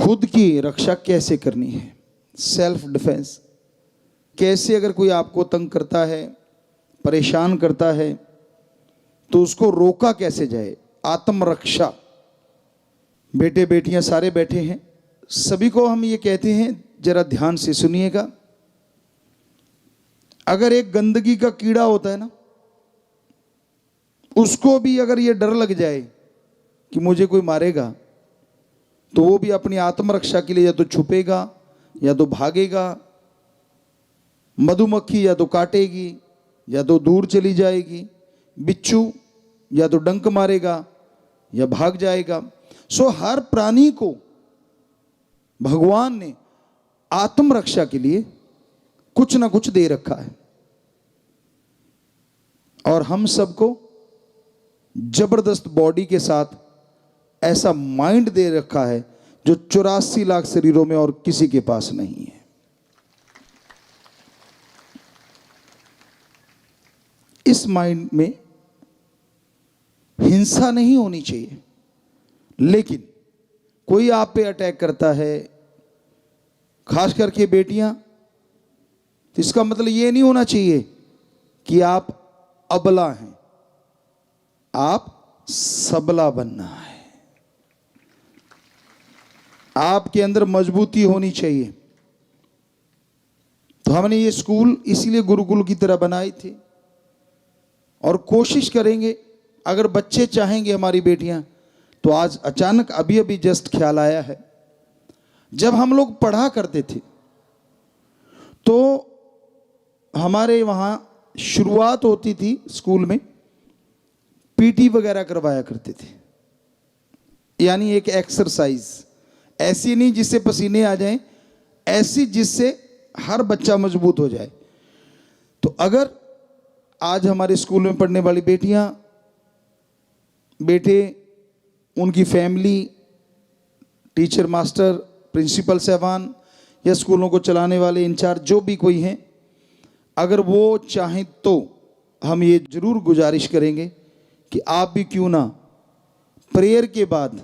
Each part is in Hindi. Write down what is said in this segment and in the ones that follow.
खुद की रक्षा कैसे करनी है, सेल्फ डिफेंस कैसे, अगर कोई आपको तंग करता है, परेशान करता है, तो उसको रोका कैसे जाए, आत्मरक्षा। बेटे बेटियां सारे बैठे हैं, सभी को हम ये कहते हैं, जरा ध्यान से सुनिएगा। अगर एक गंदगी का कीड़ा होता है ना, उसको भी अगर ये डर लग जाए कि मुझे कोई मारेगा, तो वो भी अपनी आत्मरक्षा के लिए या तो छुपेगा या तो भागेगा। मधुमक्खी या तो काटेगी या तो दूर चली जाएगी, बिच्छू या तो डंक मारेगा या भाग जाएगा। सो हर प्राणी को भगवान ने आत्मरक्षा के लिए कुछ ना कुछ दे रखा है, और हम सबको जबरदस्त बॉडी के साथ ऐसा माइंड दे रखा है जो 84 लाख शरीरों में और किसी के पास नहीं है। इस माइंड में हिंसा नहीं होनी चाहिए, लेकिन कोई आप पे अटैक करता है, खास करके बेटियां, तो इसका मतलब ये नहीं होना चाहिए कि आप अबला हैं, आप सबला बनना है। आपके अंदर मजबूती होनी चाहिए। तो हमने ये स्कूल इसीलिए गुरुकुल की तरह बनाए थे, और कोशिश करेंगे, अगर बच्चे चाहेंगे, हमारी बेटियां, तो आज अचानक अभी अभी जस्ट ख्याल आया है, जब हम लोग पढ़ा करते थे तो हमारे वहाँ शुरुआत होती थी स्कूल में, पीटी वगैरह करवाया करते थे, यानी एक एक्सरसाइज, ऐसी नहीं जिससे पसीने आ जाएं, ऐसी जिससे हर बच्चा मजबूत हो जाए। तो अगर आज हमारे स्कूल में पढ़ने वाली बेटियां, बेटे, उनकी फैमिली, टीचर, मास्टर, प्रिंसिपल साहबान या स्कूलों को चलाने वाले इंचार्ज जो भी कोई हैं, अगर वो चाहें तो हम ये जरूर गुजारिश करेंगे कि आप भी क्यों ना प्रेयर के बाद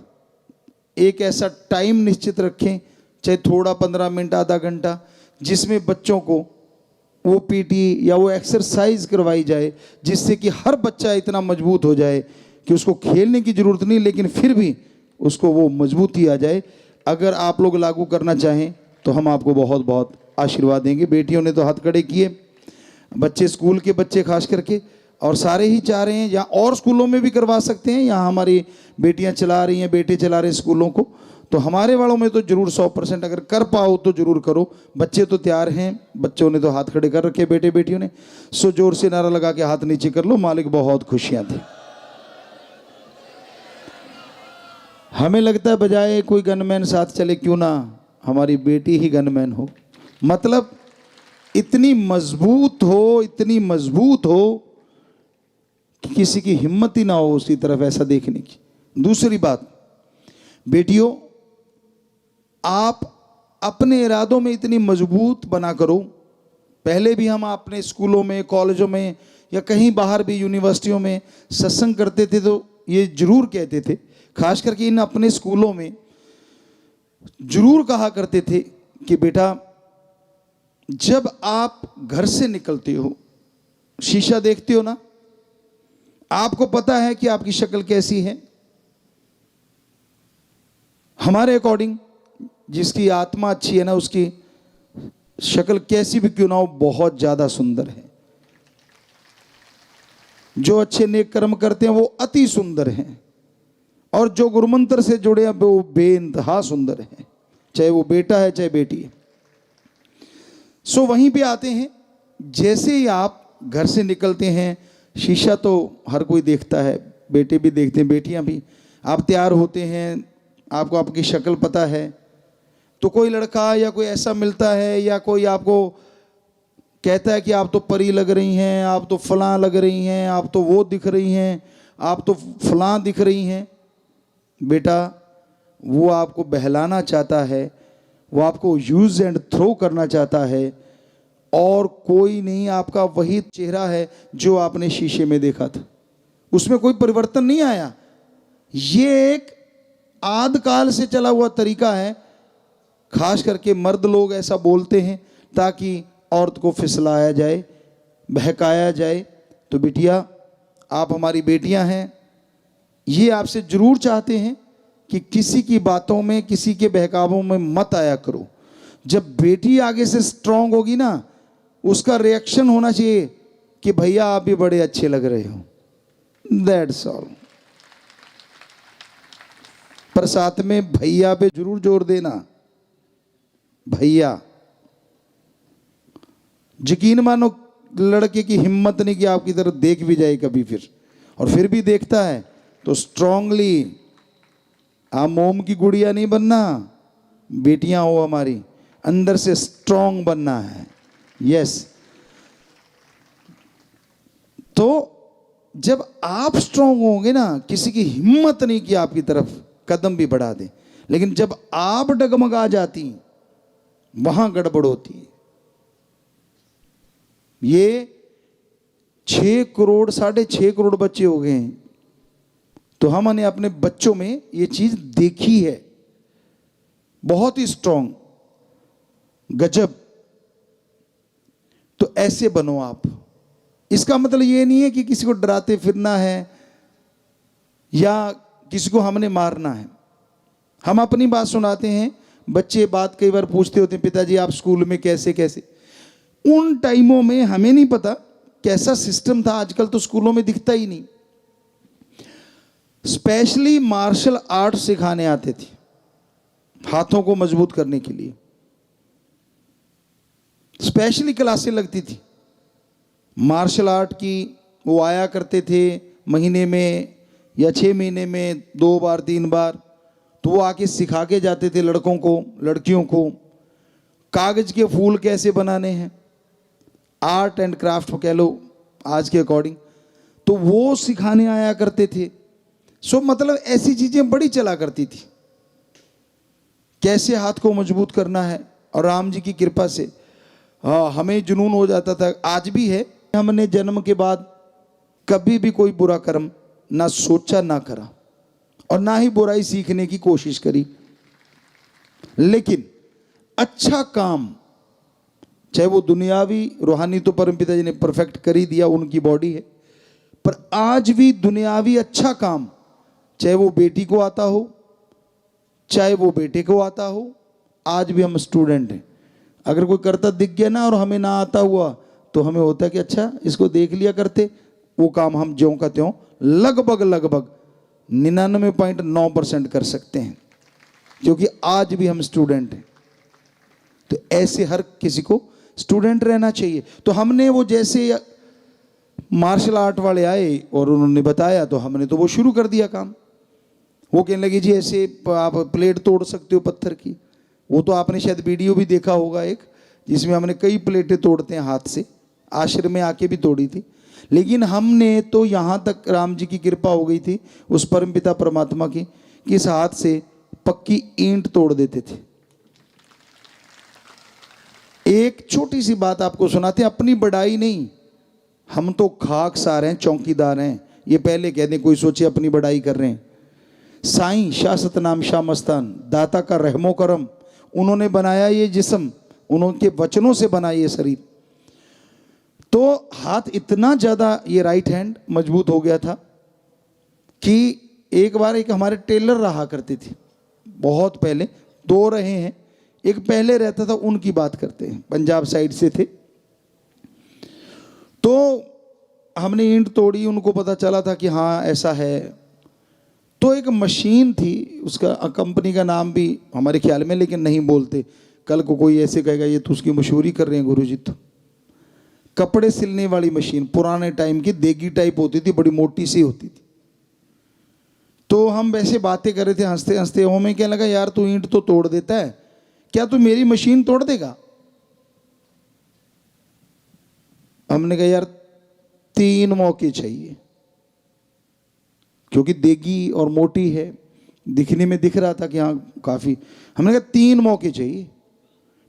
एक ऐसा टाइम निश्चित रखें, चाहे थोड़ा 15 मिनट, आधा घंटा, जिसमें बच्चों को वो पीटी या वो एक्सरसाइज करवाई जाए, जिससे कि हर बच्चा इतना मजबूत हो जाए कि उसको खेलने की ज़रूरत नहीं, लेकिन फिर भी उसको वो मजबूती आ जाए। अगर आप लोग लागू करना चाहें तो हम आपको बहुत बहुत आशीर्वाद देंगे। बेटियों ने तो हाथ खड़े किए, बच्चे, स्कूल के बच्चे खास करके, और सारे ही चाह रहे हैं, या और स्कूलों में भी करवा सकते हैं, यहाँ हमारी बेटियाँ चला रही हैं, बेटे चला रहे हैं स्कूलों को, तो हमारे वालों में तो जरूर 100% अगर कर पाओ तो जरूर करो। बच्चे तो तैयार हैं, बच्चों ने तो हाथ खड़े कर रखे, बेटे बेटियों ने, सो जोर से नारा लगा के हाथ नीचे कर लो, मालिक बहुत खुशियां थे। हमें लगता है बजाय कोई गनमैन साथ चले, क्यों ना हमारी बेटी ही गनमैन हो, मतलब इतनी मजबूत हो, इतनी मजबूत हो कि किसी की हिम्मत ही ना हो उसकी तरफ ऐसा देखने की। दूसरी बात, बेटियों, आप अपने इरादों में इतनी मजबूत बना करो। पहले भी हम अपने स्कूलों में, कॉलेजों में या कहीं बाहर भी यूनिवर्सिटियों में सत्संग करते थे तो ये जरूर कहते थे, खास करके इन अपने स्कूलों में जरूर कहा करते थे कि बेटा, जब आप घर से निकलते हो, शीशा देखते हो ना, आपको पता है कि आपकी शक्ल कैसी है। हमारे अकॉर्डिंग जिसकी आत्मा अच्छी है ना, उसकी शक्ल कैसी भी क्यों ना हो, बहुत ज्यादा सुंदर है। जो अच्छे नेक कर्म करते हैं वो अति सुंदर हैं, और जो गुरुमंत्र से जुड़े हैं वो बेइंतहा सुंदर है, चाहे वो बेटा है चाहे बेटी है। सो वहीं पे आते हैं, जैसे ही आप घर से निकलते हैं, शीशा तो हर कोई देखता है, बेटे भी देखते हैं, बेटियां भी। आप तैयार होते हैं, आपको आपकी शक्ल पता है, तो कोई लड़का या कोई ऐसा मिलता है, या कोई आपको कहता है कि आप तो परी लग रही हैं, आप तो फलां लग रही हैं, आप तो वो दिख रही हैं, आप तो फलां दिख रही हैं। बेटा, वो आपको बहलाना चाहता है, वो आपको यूज एंड थ्रो करना चाहता है, और कोई नहीं, आपका वही चेहरा है जो आपने शीशे में देखा था, उसमें कोई परिवर्तन नहीं आया। ये एक आदिकाल से चला हुआ तरीका है खास करके मर्द लोग ऐसा बोलते हैं ताकि औरत को फिसलाया जाए, बहकाया जाए। तो बिटिया, आप हमारी बेटियां हैं, ये आपसे जरूर चाहते हैं कि किसी की बातों में, किसी के बहकावों में मत आया करो। जब बेटी आगे से स्ट्रांग होगी ना, उसका रिएक्शन होना चाहिए कि भैया आप भी बड़े अच्छे लग रहे हो, दैट्स ऑल। पर साथ में भैया पे जरूर जोर देना, भैया। यकीन मानो लड़के की हिम्मत नहीं कि आपकी तरफ देख भी जाए कभी, और फिर भी देखता है तो स्ट्रांगली, आप मोम की गुड़िया नहीं बनना, बेटियां हो हमारी, अंदर से स्ट्रांग बनना है। यस। तो जब आप स्ट्रांग होंगे ना, किसी की हिम्मत नहीं कि आपकी तरफ कदम भी बढ़ा दे। लेकिन जब आप डगमगा जाती, वहां गड़बड़ होती है। ये 6 करोड़ 6.5 करोड़ बच्चे हो गए हैं, तो हमने अपने बच्चों में ये चीज देखी है, बहुत ही स्ट्रांग, गजब। तो ऐसे बनो आप। इसका मतलब ये नहीं है कि किसी को डराते फिरना है या किसी को हमने मारना है। हम अपनी बात सुनाते हैं, बच्चे बात कई बार पूछते होते हैं, पिताजी आप स्कूल में कैसे कैसे। उन टाइमों में हमें नहीं पता कैसा सिस्टम था, आजकल तो स्कूलों में दिखता ही नहीं। स्पेशली मार्शल आर्ट सिखाने आते थे, हाथों को मजबूत करने के लिए स्पेशली क्लासें लगती थी मार्शल आर्ट की। वो आया करते थे महीने में या 6 महीने में 2 बार 3 बार। तो वो आके सिखा के जाते थे लड़कों को, लड़कियों को कागज के फूल कैसे बनाने हैं, आर्ट एंड क्राफ्ट कह लो आज के अकॉर्डिंग। तो वो सिखाने आया करते थे। सो मतलब ऐसी चीजें बड़ी चला करती थी, कैसे हाथ को मजबूत करना है। और राम जी की कृपा से हमें जुनून हो जाता था, आज भी है। हमने जन्म के बाद कभी भी कोई बुरा कर्म ना सोचा ना करा, और ना ही बुराई सीखने की कोशिश करी। लेकिन अच्छा काम, चाहे वो दुनियावी रूहानी, तो परमपिता जी ने परफेक्ट कर ही दिया, उनकी बॉडी है। पर आज भी दुनियावी अच्छा काम, चाहे वो बेटी को आता हो, चाहे वो बेटे को आता हो, आज भी हम स्टूडेंट हैं। अगर कोई करता दिख गया ना और हमें ना आता हुआ, तो हमें होता है कि अच्छा इसको देख लिया करते, वो काम हम ज्यों का त्यों लगभग 99.9% कर सकते हैं, क्योंकि आज भी हम स्टूडेंट हैं। तो ऐसे हर किसी को स्टूडेंट रहना चाहिए। तो हमने वो जैसे मार्शल आर्ट वाले आए और उन्होंने बताया, तो हमने तो वो शुरू कर दिया काम। वो कहने लगे जी ऐसे आप प्लेट तोड़ सकते हो पत्थर की। वो तो आपने शायद वीडियो भी देखा होगा एक, जिसमें हमने कई प्लेटें तोड़ते हैं हाथ से, आश्रम में आके भी तोड़ी थी। लेकिन हमने तो यहाँ तक राम जी की कृपा हो गई थी उस परमपिता परमात्मा की, कि इस हाथ से पक्की ईंट तोड़ देते थे। एक छोटी सी बात आपको सुनाते हैं, अपनी बड़ाई नहीं, हम तो खाकसार हैं, चौकीदार हैं। ये पहले कहते, कोई सोचे अपनी बड़ाई कर रहे हैं। साईं शाह सतनाम शाह मस्तान, दाता का रहमो करम, उन्होंने बनाया ये जिस्म, उनके वचनों से बना ये शरीर। तो हाथ इतना ज्यादा ये राइट हैंड मजबूत हो गया था कि एक बार एक हमारे टेलर रहा करते थे, बहुत पहले, 2 रहे हैं, एक पहले रहता था, उनकी बात करते हैं, पंजाब साइड से थे। तो हमने ईंट तोड़ी, उनको पता चला था कि हाँ ऐसा है। तो एक मशीन थी, उसका कंपनी का नाम भी हमारे ख्याल में, लेकिन नहीं बोलते, कल को कोई ऐसे कहेगा ये तो उसकी मशहूरी कर रहे हैं गुरुजी। तो कपड़े सिलने वाली मशीन, पुराने टाइम की, देगी टाइप होती थी, बड़ी मोटी सी होती थी। तो हम वैसे बातें कर रहे थे हंसते हंसते, हमें क्या लगा, यार तू ईंट तो तोड़ देता है, क्या तू मेरी मशीन तोड़ देगा? हमने कहा यार 3 मौके चाहिए, क्योंकि देगी और मोटी है, दिखने में दिख रहा था कि हाँ काफी। हमने कहा 3 मौके चाहिए।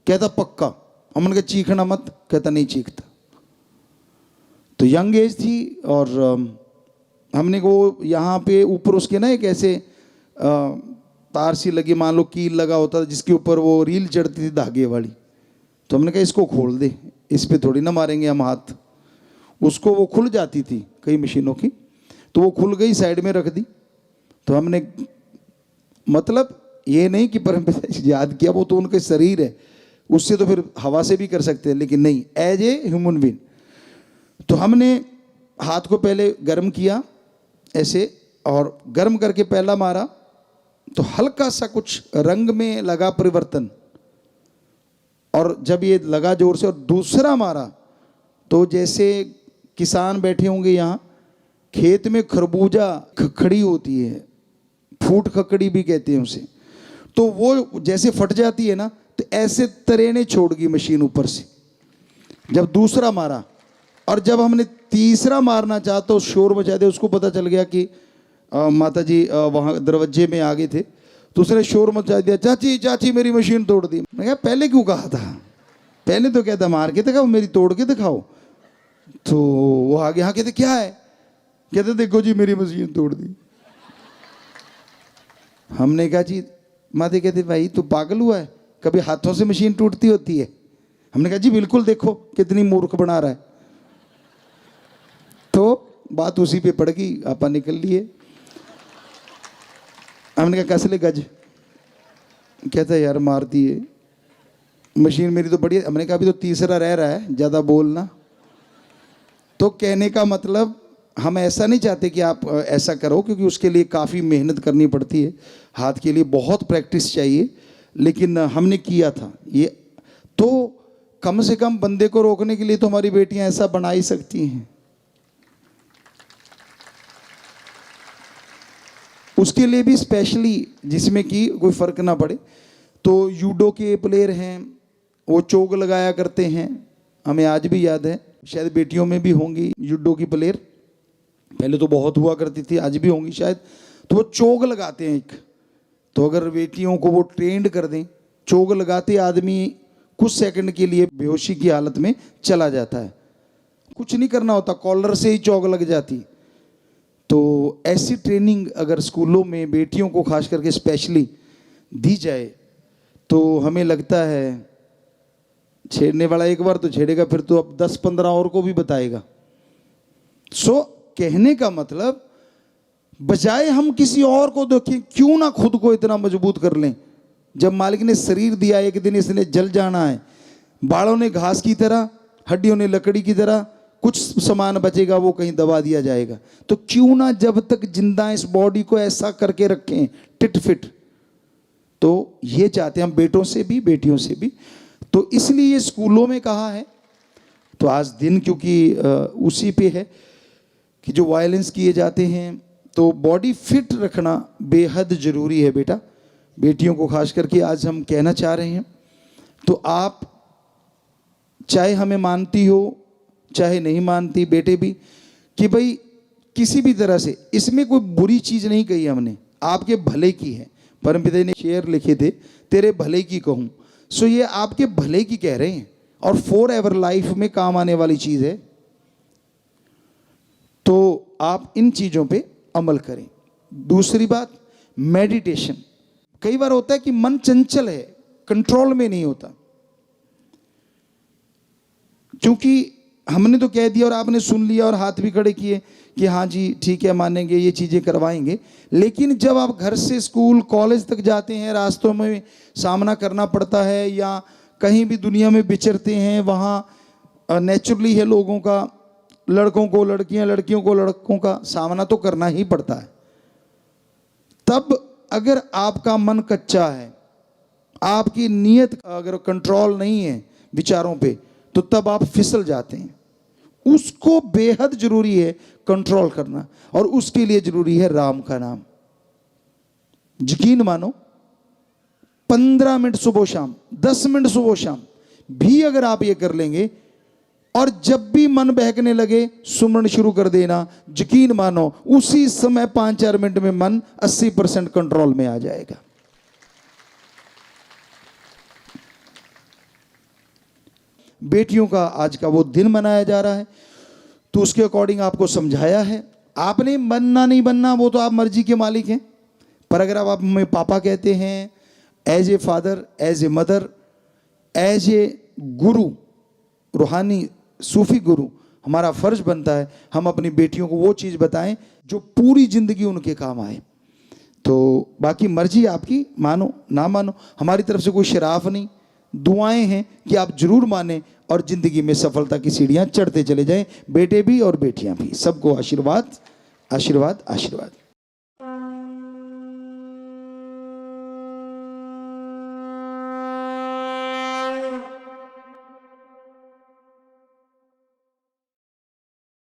कहता पक्का। हमने कहा चीखना मत। कहता नहीं चीखता। तो यंग एज थी, और हमने को यहाँ पे ऊपर उसके ना एक ऐसे तार सी लगी, मान लो कील लगा होता था जिसके ऊपर वो रील चढ़ती थी धागे वाली, तो हमने कहा इसको खोल दे, इस पे थोड़ी ना मारेंगे हम हाथ। उसको वो खुल जाती थी कई मशीनों की, तो वो खुल गई, साइड में रख दी। तो हमने, मतलब ये नहीं कि परमपिता जी याद किया, वो तो उनके शरीर है, उससे तो फिर हवा से भी कर सकते हैं, लेकिन नहीं, एज ए ह्यूमन बीइंग। तो हमने हाथ को पहले गर्म किया ऐसे, और गर्म करके पहला मारा तो हल्का सा कुछ रंग में लगा परिवर्तन, और जब ये लगा जोर से और दूसरा मारा तो जैसे किसान बैठे होंगे यहाँ, खेत में खरबूजा खखड़ी होती है, फूट खकड़ी भी कहते हैं उसे, तो वो जैसे फट जाती है ना, तो ऐसे तरेने छोड़ गई मशीन ऊपर से जब दूसरा मारा। और जब हमने तीसरा मारना चाहा तो शोर मचा दिया, उसको पता चल गया कि माता जी वहाँ दरवाजे में आ गए थे, तो उसने शोर मचा दिया, चाची चाची मेरी मशीन तोड़ दी। मैं कहा पहले क्यों कहा था, पहले तो कहता मार के दिखाओ, मेरी तोड़ के दिखाओ। तो वो आगे, हाँ, कहते क्या है, कहते देखो जी मेरी मशीन तोड़ दी। हमने कहा जी, माता कहते भाई तू पागल हुआ है, कभी हाथों से मशीन टूटती होती है? हमने कहा जी बिल्कुल, देखो कितनी मूर्ख बना रहा है। तो बात उसी पे पड़ गई, आपा निकल लिए। हमने कहा कैसे ले गज, कहता है यार मार दिए, मशीन मेरी तो बढ़िया। हमने कहा अभी तो तीसरा रह रहा है, ज़्यादा बोलना। तो कहने का मतलब, हम ऐसा नहीं चाहते कि आप ऐसा करो, क्योंकि उसके लिए काफ़ी मेहनत करनी पड़ती है, हाथ के लिए बहुत प्रैक्टिस चाहिए, लेकिन हमने किया था ये। तो कम से कम बंदे को रोकने के लिए तो हमारी बेटियां ऐसा बना ही सकती हैं। उसके लिए भी स्पेशली, जिसमें कि कोई फर्क ना पड़े। तो यूडो के प्लेयर हैं, वो चोग लगाया करते हैं, हमें आज भी याद है, शायद बेटियों में भी होंगी यूडो की प्लेयर, पहले तो बहुत हुआ करती थी, आज भी होंगी शायद। तो वो चोग लगाते हैं एक, तो अगर बेटियों को वो ट्रेंड कर दें, चोग लगाते आदमी कुछ सेकंड के लिए बेहोशी की हालत में चला जाता है, कुछ नहीं करना होता, कॉलर से ही चोग लग जाती। तो ऐसी ट्रेनिंग अगर स्कूलों में बेटियों को खास करके स्पेशली दी जाए, तो हमें लगता है छेड़ने वाला एक बार तो छेड़ेगा, फिर तो अब 10-15 और को भी बताएगा। सो कहने का मतलब, बजाय हम किसी और को देखें, क्यों ना खुद को इतना मजबूत कर लें। जब मालिक ने शरीर दिया, एक दिन इसने जल जाना है, बालों ने घास की तरह, हड्डियों ने लकड़ी की तरह, कुछ सामान बचेगा वो कहीं दबा दिया जाएगा। तो क्यों ना जब तक जिंदा इस बॉडी को ऐसा करके रखें टिट फिट। तो ये चाहते हैं हम, बेटों से भी बेटियों से भी। तो इसलिए ये स्कूलों में कहा है। तो आज दिन क्योंकि उसी पे है कि जो वायलेंस किए जाते हैं, तो बॉडी फिट रखना बेहद ज़रूरी है बेटा, बेटियों को खास करके आज हम कहना चाह रहे हैं। तो आप चाहे हमें मानती हो चाहे नहीं मानती, बेटे भी, कि भाई किसी भी तरह से इसमें कोई बुरी चीज़ नहीं कही हमने, आपके भले की है। परमपिता ने शेर लिखे थे, तेरे भले की कहूँ। सो ये आपके भले की कह रहे हैं, और फॉर एवर लाइफ में काम आने वाली चीज़ है। तो आप इन चीज़ों पे अमल करें। दूसरी बात, मेडिटेशन। कई बार होता है कि मन चंचल है, कंट्रोल में नहीं होता, क्योंकि हमने तो कह दिया और आपने सुन लिया और हाथ भी खड़े किए कि हाँ जी ठीक है, मानेंगे, ये चीज़ें करवाएंगे। लेकिन जब आप घर से स्कूल कॉलेज तक जाते हैं, रास्तों में सामना करना पड़ता है, या कहीं भी दुनिया में विचरते हैं, वहाँ नेचुरली है लोगों का, लड़कों को लड़कियां, लड़कियों को लड़कों का सामना तो करना ही पड़ता है। तब अगर आपका मन कच्चा है, आपकी नीयत अगर कंट्रोल नहीं है विचारों पे, तो तब आप फिसल जाते हैं। उसको बेहद जरूरी है कंट्रोल करना, और उसके लिए जरूरी है राम का नाम। यकीन मानो, 15 मिनट सुबह शाम, 10 मिनट सुबह शाम भी अगर आप ये कर लेंगे, और जब भी मन बहकने लगे सुमरन शुरू कर देना, यकीन मानो उसी समय 5-4 मिनट में मन 80% कंट्रोल में आ जाएगा। बेटियों का आज का वो दिन मनाया जा रहा है, तो उसके अकॉर्डिंग आपको समझाया है। आपने बनना नहीं बनना वो तो आप मर्जी के मालिक हैं, पर अगर आप हमें पापा कहते हैं, as a father, as a mother, as a guru, रूहानी सूफी गुरु, हमारा फर्ज बनता है हम अपनी बेटियों को वो चीज़ बताएं जो पूरी ज़िंदगी उनके काम आए। तो बाकी मर्जी आपकी, मानो ना मानो, हमारी तरफ से कोई शराफ नहीं, दुआएं हैं कि आप जरूर माने और ज़िंदगी में सफलता की सीढ़ियां चढ़ते चले जाएं, बेटे भी और बेटियां भी। सबको आशीर्वाद, आशीर्वाद, आशीर्वाद।